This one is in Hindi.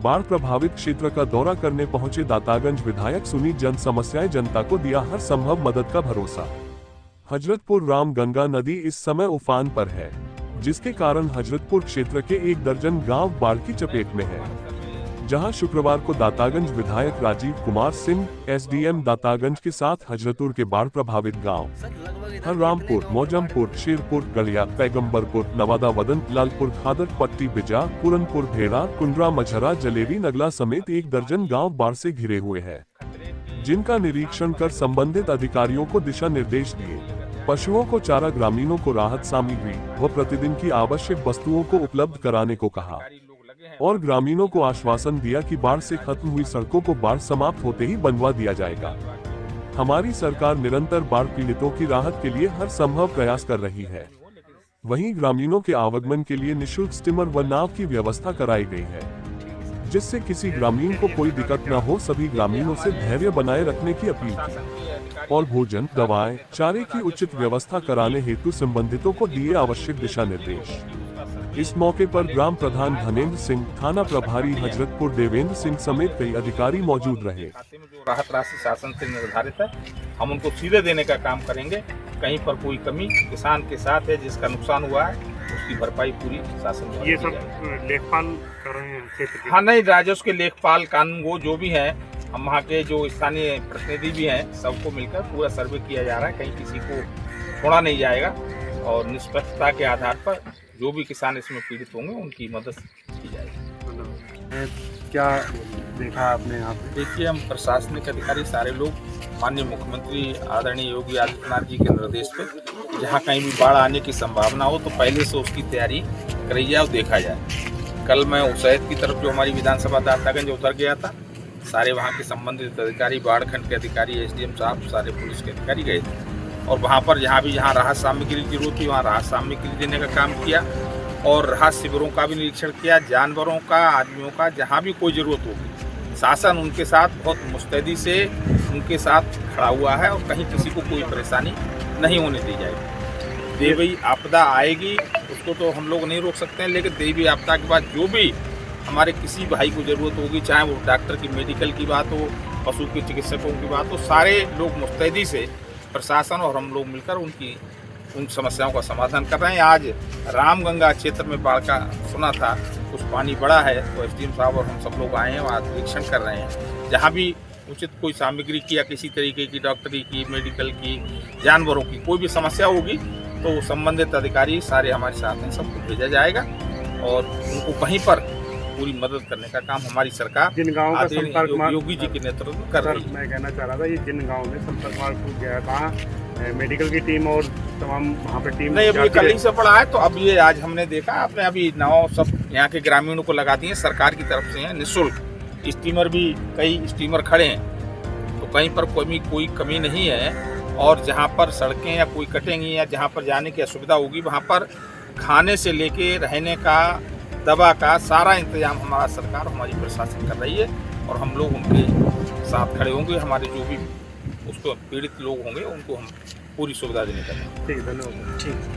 बाढ़ प्रभावित क्षेत्र का दौरा करने पहुंचे दातागंज विधायक सुनीत जन समस्याएं जनता को दिया हर संभव मदद का भरोसा। हजरतपुर रामगंगा नदी इस समय उफान पर है, जिसके कारण हजरतपुर क्षेत्र के 1 दर्जन गांव बाढ़ की चपेट में है। जहां शुक्रवार को दातागंज विधायक राजीव कुमार सिंह एसडीएम दातागंज के साथ हजरतपुर के बाढ़ प्रभावित गांव हररामपुर, मौजमपुर, शेरपुर, गलिया, पैगंबरपुर, नवादा वदन, लालपुर, खादर पट्टी, बिजा, पूरनपुर, भेड़ा, कुंडरा, मझरा, जलेबी, नगला समेत 1 दर्जन गाँव बाढ़ से घिरे हुए हैं, जिनका निरीक्षण कर संबंधित अधिकारियों को दिशा निर्देश दिए। पशुओं को चारा, ग्रामीणों को राहत सामग्री व प्रतिदिन की आवश्यक वस्तुओं को उपलब्ध कराने को कहा और ग्रामीणों को आश्वासन दिया कि बाढ़ से खत्म हुई सड़कों को बाढ़ समाप्त होते ही बनवा दिया जाएगा। हमारी सरकार निरंतर बाढ़ पीड़ितों की राहत के लिए हर संभव प्रयास कर रही है। वहीं ग्रामीणों के आवागमन के लिए निःशुल्क स्टीमर व नाव की व्यवस्था कराई गई है, जिससे किसी ग्रामीण को कोई दिक्कत न हो। सभी ग्रामीणों से धैर्य बनाए रखने की अपील की और भोजन, दवाएं, चारे की उचित व्यवस्था कराने हेतु संबंधितों को दिए आवश्यक दिशा निर्देश। इस मौके पर ग्राम प्रधान धनेन्द्र सिंह, थाना प्रभारी हजरतपुर देवेंद्र सिंह समेत कई अधिकारी मौजूद रहे। राहत राशि शासन से निर्धारित है, हम उनको सीधे देने का काम करेंगे। कहीं पर कोई कमी किसान के साथ है, जिसका नुकसान हुआ है उसकी भरपाई पूरी शासन। ये सब लेखपाल कर रहे हैं क्षेत्र के? हाँ, नहीं, राजस्व के लेखपाल, कानून वो जो भी हैं, हम वहाँ के जो स्थानीय प्रतिनिधि भी हैं, सबको मिलकर पूरा सर्वे किया जा रहा है। कहीं किसी को छोड़ा नहीं जाएगा और निष्पक्षता के आधार पर जो भी किसान इसमें पीड़ित होंगे उनकी मदद की जाएगी। क्या देखा आपने यहाँ पे? देखिए, हम प्रशासनिक अधिकारी सारे लोग माननीय मुख्यमंत्री आदरणीय योगी आदित्यनाथ जी के निर्देश पे जहाँ कहीं भी बाढ़ आने की संभावना हो तो पहले से उसकी तैयारी करी जाए और देखा जाए। कल मैं उसैद की तरफ जो हमारी विधानसभा दातागंज उतर गया था, सारे वहाँ के संबंधित अधिकारी, बाढ़ खंड के अधिकारी, एसडीएम साहब, सारे पुलिस के अधिकारी गए थे और वहाँ पर जहाँ राहत सामग्री की जरूरत थी वहाँ राहत सामग्री देने का काम किया और राहत शिविरों का भी निरीक्षण किया। जानवरों का, आदमियों का, जहाँ भी कोई ज़रूरत होगी शासन उनके साथ बहुत मुस्तैदी से उनके साथ खड़ा हुआ है और कहीं किसी को कोई परेशानी नहीं होने दी जाएगी। देवी आपदा आएगी उसको तो हम लोग नहीं रोक सकते हैं, लेकिन देवी आपदा के बाद जो भी हमारे किसी भाई को ज़रूरत होगी, चाहे वो डॉक्टर की, मेडिकल की बात हो, पशु के चिकित्सकों की बात हो, सारे लोग मुस्तैदी से प्रशासन और हम लोग मिलकर उन समस्याओं का समाधान कर रहे हैं। आज रामगंगा क्षेत्र में बाढ़ का सुना था, कुछ पानी बड़ा है तो एसडीएम साहब और हम सब लोग आए हैं, वहाँ निरीक्षण कर रहे हैं। जहाँ भी उचित कोई सामग्री की या किसी तरीके की डॉक्टरी की, मेडिकल की, जानवरों की कोई भी समस्या होगी तो संबंधित अधिकारी सारे हमारे साथ हैं, सबको भेजा जाएगा और उनको वहीं पर पूरी मदद करने का काम हमारी सरकार जिन गाँव का संपर्क योगी जी के नेतृत्व में कर रही है। मैं कहना चाह रहा था, ये जिन गाँव में संपर्क मार्ग टूट गया था, मेडिकल की टीम और तमाम वहाँ पे टीम नहीं, अभी कल ही से पड़ा है तो अब ये आज हमने देखा, आपने अभी नाव सब यहाँ के ग्रामीणों को लगा दिए, सरकार की तरफ से हैं निःशुल्क। स्टीमर भी कई स्टीमर खड़े हैं तो कहीं पर कोई कमी नहीं है और जहाँ पर सड़कें या कोई कटेंगी या जहाँ पर जाने की असुविधा होगी वहाँ पर खाने से लेके रहने का, दवा का सारा इंतजाम हमारा सरकार, हमारी प्रशासन कर रही है और हम लोग उनके साथ खड़े होंगे। हमारे जो भी उसको पीड़ित लोग होंगे उनको हम पूरी सुविधा देने का। ठीक, धन्यवाद। ठीक।